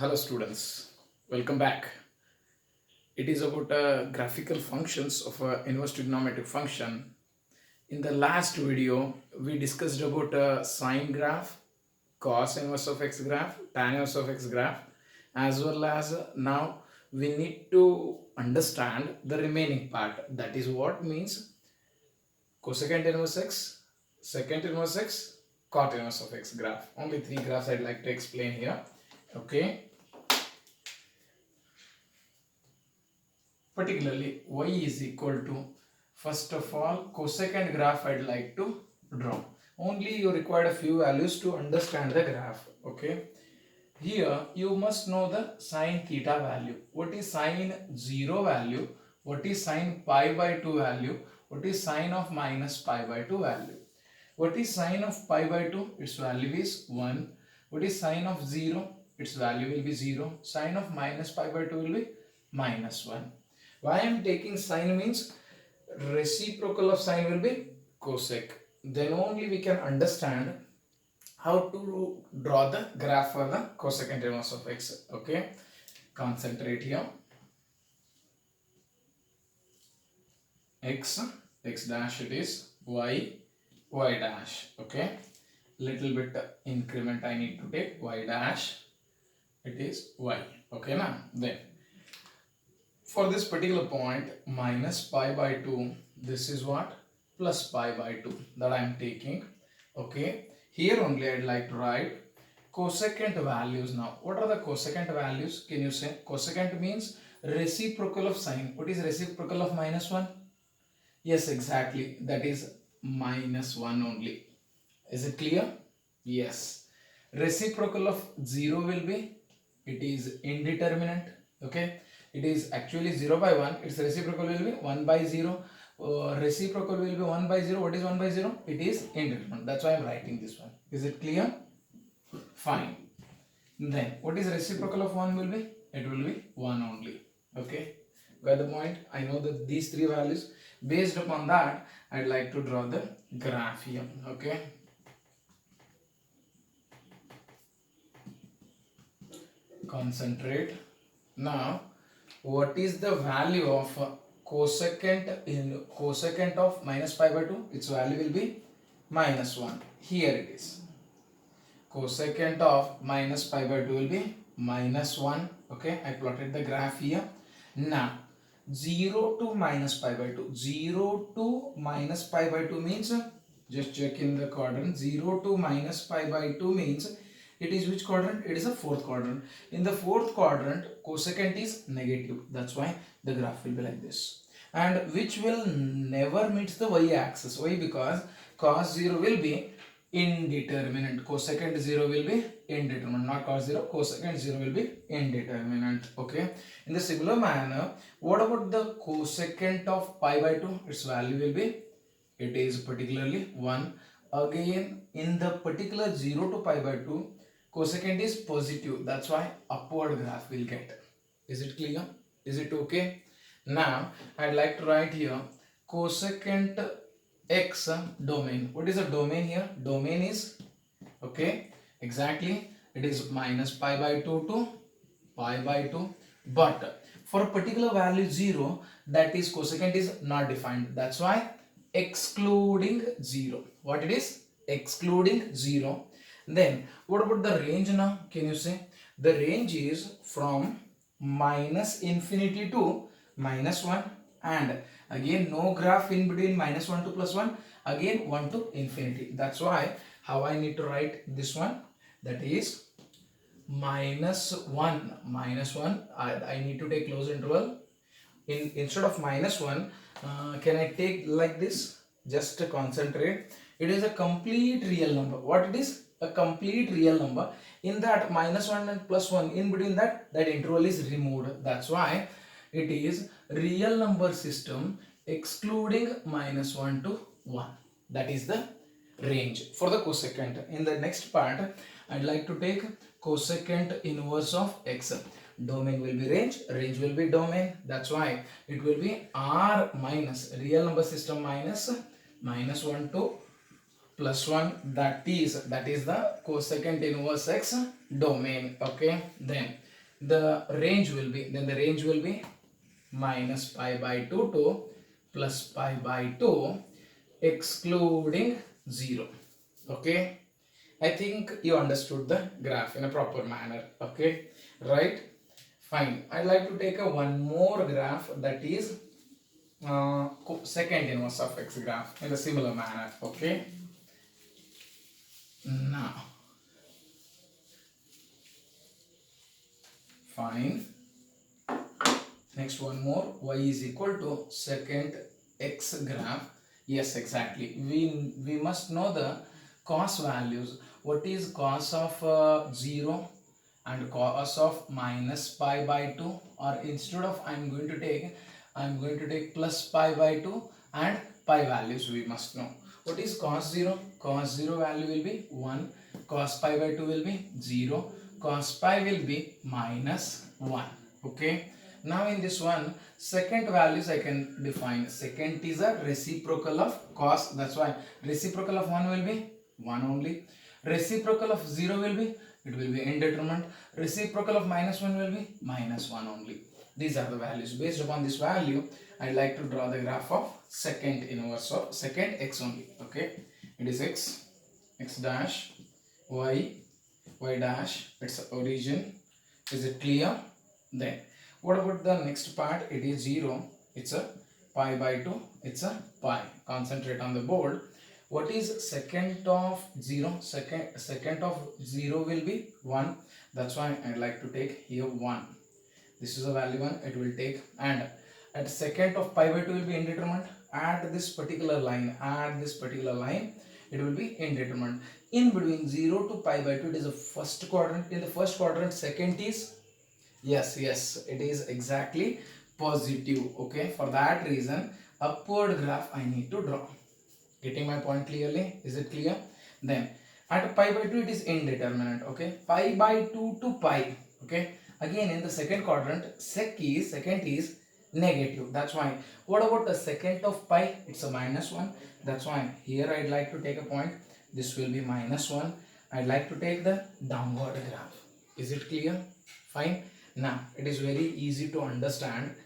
Hello students, welcome back. It is about graphical functions of a inverse trigonometric function. In the last video, we discussed about a sine graph, cos inverse of x graph, tan inverse of x graph, as well as now we need to understand the remaining part. That is what means cosecant inverse x, secant inverse x, cot inverse of x graph. Only three graphs I'd like to explain here. Okay. Particularly y is equal to, first of all, cosecant graph I'd like to draw. Only you require a few values to understand the graph. Okay. Here you must know the sine theta value. What is sine 0 value? What is sine pi by 2 value? What is sine of minus pi by 2 value? What is sine of pi by 2? Its value is 1. What is sine of 0? Its value will be 0. Sine of minus pi by 2 will be minus 1. Why I am taking sine means reciprocal of sine will be cosec. Then only we can understand how to draw the graph for the cosecant inverse of x. Okay, concentrate here. X dash it is, y dash. Okay, little bit increment I need to take, y dash it is y. Okay, now then for this particular point minus pi by 2, this is what, plus pi by 2 that I am taking. Okay, here only I'd like to write cosecant values. Now what are the cosecant values? Can you say? Cosecant means reciprocal of sine. What is reciprocal of minus 1? Yes, exactly, that is minus 1 only. Is it clear? Yes. Reciprocal of 0 will be, it is indeterminate. Okay, it is actually 0 by 1. Its reciprocal will be 1 by 0. Reciprocal will be 1 by 0. What is 1 by 0? It is indeterminate. That's why I am writing this one. Is it clear? Fine. Then what is reciprocal of 1 will be? It will be 1 only. Okay, got the point? I know that these three values. Based upon that, I'd like to draw the graph here. Okay, concentrate. Now what is the value of cosecant of minus pi by 2? Its value will be minus 1. Here it is. Cosecant of minus pi by 2 will be minus 1. Okay, I plotted the graph here. Now 0 to minus pi by 2. 0 to minus pi by 2 means, just check in the quadrant. 0 to minus pi by 2 means it is which quadrant? It is a fourth quadrant. In the fourth quadrant, cosecant is negative. That's why the graph will be like this. And which will never meet the y-axis. Why? Because cos 0 will be indeterminate. Cosecant 0 will be indeterminate. Not cos 0. Cosecant 0 will be indeterminate. Okay. In the similar manner, what about the cosecant of pi by 2? Its value will be, it is particularly 1. Again, in the particular 0 to pi by 2, cosecant is positive. That's why upward graph will get. Is it clear? Is it okay? Now, I'd like to write here cosecant x domain. What is the domain here? Domain is, okay, exactly, it is minus pi by 2 to pi by 2. But for a particular value 0, that is cosecant is not defined. That's why excluding 0. What it is? Excluding 0. Then what about the range now? Can you say? The range is from minus infinity to minus 1, and again no graph in between minus 1 to plus 1, again 1 to infinity. That's why how I need to write this one, that is minus 1. I need to take close interval. Instead of minus 1, can I take like this? Just to concentrate. It is a complete real number. What it is? A complete real number. In that minus 1 and plus 1, in between that interval is removed. That's why it is real number system excluding minus 1 to 1. That is the range for the cosecant. In the next part, I'd like to take cosecant inverse of x. Domain will be range will be domain. That's why it will be r minus real number system minus 1 to plus 1. That is the cosecant inverse x domain. Okay, then the range will be, then the range will be minus pi by 2 to plus pi by 2 excluding 0. Okay, I think you understood the graph in a proper manner. Okay, right, fine. I'd like to take a one more graph, that is second inverse of x graph in a similar manner. Okay, now fine. Next one more, y is equal to second x graph. Yes, exactly. We must know the cos values. What is cos of 0 and cos of minus pi by 2, or instead of I'm going to take plus pi by 2 and pi values we must know. What is cos 0? Cos 0 value will be 1, cos pi by 2 will be 0, cos pi will be minus 1. Okay. Now in this one, second values I can define. Second is a reciprocal of cos. That's why reciprocal of 1 will be 1 only. Reciprocal of 0 will be, it will be indeterminate. Reciprocal of minus 1 will be minus 1 only. These are the values. Based upon this value, I like to draw the graph of second inverse of second x only. Okay, it is x dash, y dash, its origin. Is it clear? Then what about the next part? It is 0, it's a pi by 2, it's a pi. Concentrate on the board. What is secant of 0? Secant of 0 will be 1. That's why I'd like to take here 1. This is a value 1, it will take. And at secant of pi by 2 will be indeterminate. Add this particular line, it will be indeterminate. In between 0 to pi by 2, it is the first quadrant. In the first quadrant, secant is, yes, it is exactly positive. Okay, for that reason upward graph I need to draw. Getting my point clearly? Is it clear? Then at pi by 2 it is indeterminate. Okay, pi by 2 to pi. Okay, again in the second quadrant secant is negative. That's why. What about the secant of pi? It's a minus 1. That's why here I'd like to take a point. This will be minus 1. I'd like to take the downward graph. Is it clear? Fine. Now it is very easy to understand.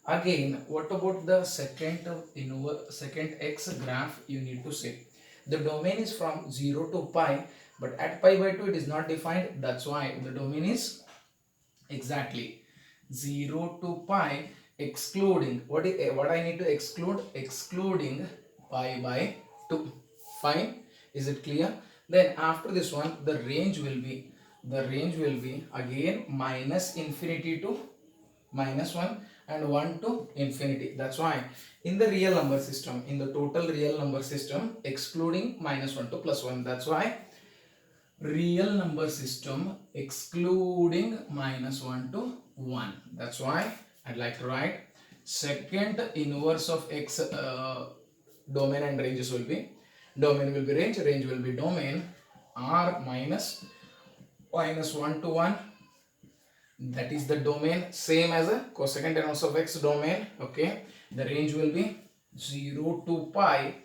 Again, what about the second x graph? You need to say the domain is from 0 to pi, but at pi by 2 it is not defined. That's why the domain is exactly 0 to pi excluding what I need to exclude, excluding pi by 2. Fine, is it clear? Then after this one, the range will be again minus infinity to minus 1 and 1 to infinity. That's why in the real number system, in the total real number system, excluding minus 1 to plus 1. That's why real number system excluding minus 1 to 1. That's why I'd like to write second inverse of x. Domain and ranges will be, domain will be range will be domain, r minus 1 to 1. That is the domain, same as a cosecant inverse of x domain. Okay, the range will be 0 to pi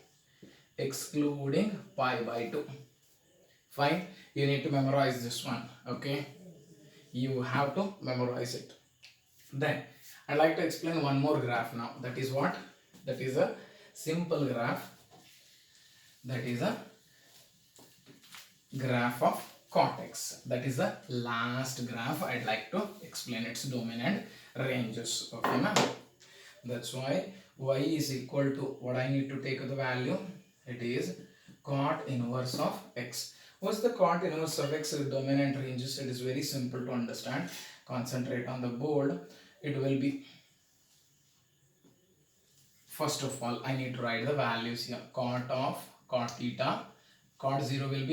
excluding pi by 2. Fine, you need to memorize this one. Okay, you have to memorize it. Then I'd like to explain one more graph now. That is what? That is a simple graph. That is a graph of cortex. That is the last graph I'd like to explain its domain and ranges. Okay, ma'am. That's why y is equal to what I need to take the value. It is cot inverse of x. What's the cot inverse of x domain and ranges? It is very simple to understand. Concentrate on the board. It will be, first of all, I need to write the values here. Cot theta, cot 0 will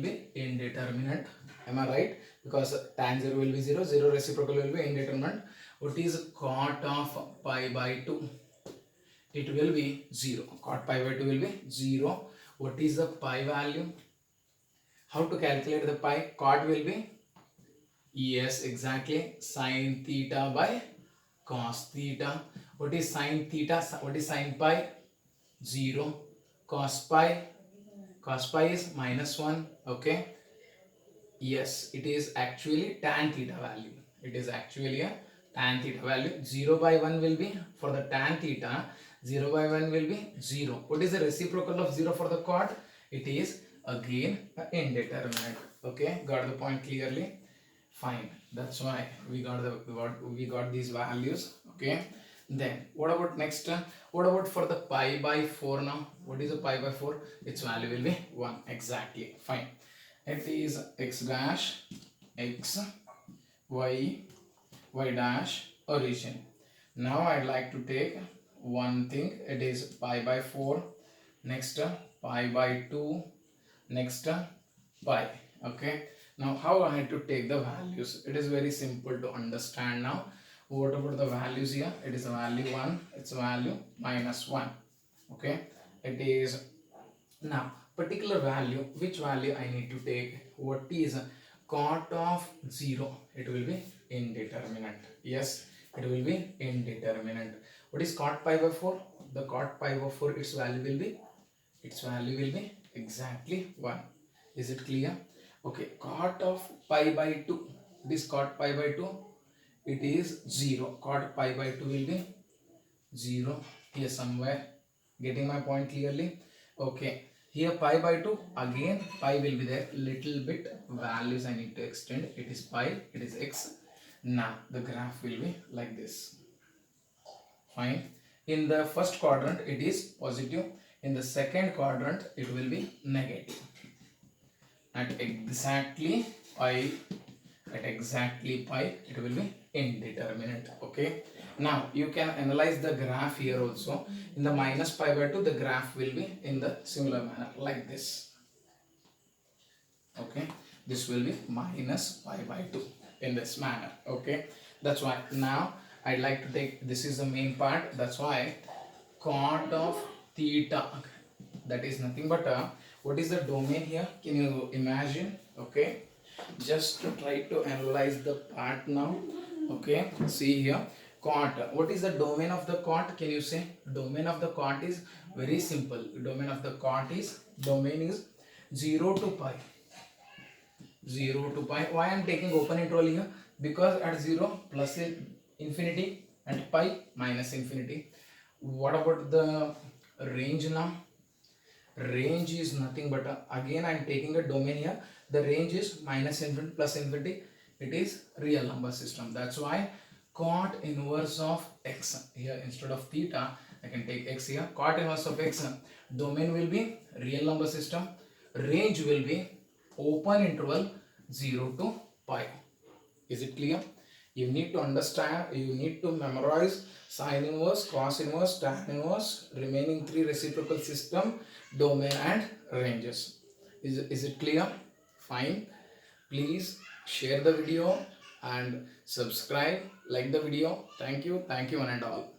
be indeterminate. Am I right? Because tan 0 will be 0, 0 reciprocal will be indeterminate. What is cot of pi by 2? It will be 0. Cot pi by 2 will be 0. What is the pi value? How to calculate the pi? Cot will be, yes, exactly, sin theta by cos theta. What is sin theta? What is sin pi? 0. Cos pi is minus 1. Okay, Yes, it is actually tan theta value. It is actually a tan theta value. 0 by 1 will be for the tan theta. 0 by 1 will be 0. What is the reciprocal of 0 for the cot? It is again indeterminate. Okay, got the point clearly? Fine. That's why we got these values. Okay. Then what about next? What about for the pi by 4 now? What is the pi by 4? Its value will be 1. Exactly. Fine. It is x dash x y y dash origin. Now I'd like to take one thing. It is pi by 4. Next pi by 2. Next pi. Okay. Now how I had to take the values? It is very simple to understand now. What about the values here? It is a value 1. It's a value minus 1. Okay. It is now particular value. Which value I need to take? What is cot of 0? It will be indeterminate. Yes, it will be indeterminate. What is cot pi by 4? The cot pi by 4, its value will be exactly 1. Is it clear? Okay, cot of pi by 2. This cot pi by 2, it is 0. Cot pi by 2 will be 0 here somewhere. Getting my point clearly? Okay. Here pi by 2, again pi will be there. Little bit values I need to extend. It is pi, it is x. Now the graph will be like this. Fine. In the first quadrant it is positive. In the second quadrant it will be negative. At exactly pi, it will be indeterminate. Okay. Now you can analyze the graph here also. In the minus pi by 2, the graph will be in the similar manner like this. Okay. This will be minus pi by 2 in this manner. Okay. That's why now I'd like to take, this is the main part. That's why cot of theta, that is nothing but what is the domain here? Can you imagine? Okay. Just to try to analyze the part now. Okay. See here. Cot. What is the domain of the cot? Can you say? Domain of the cot is very simple. Domain is 0 to pi. 0 to pi. Why I am taking open interval here? Because at 0 plus infinity and pi minus infinity. What about the range now? Range is nothing but again I am taking a domain here. The range is minus infinity plus infinity. It is real number system. That's why cot inverse of x here, instead of theta I can take x here. Cot inverse of x, domain will be real number system. Range will be open interval 0 to pi. Is it clear? You need to understand, you need to memorize sine inverse, cos inverse, tan inverse, remaining 3 reciprocal system, domain and ranges. Is it clear? Fine. Please share the video and subscribe, like the video. Thank you one and all.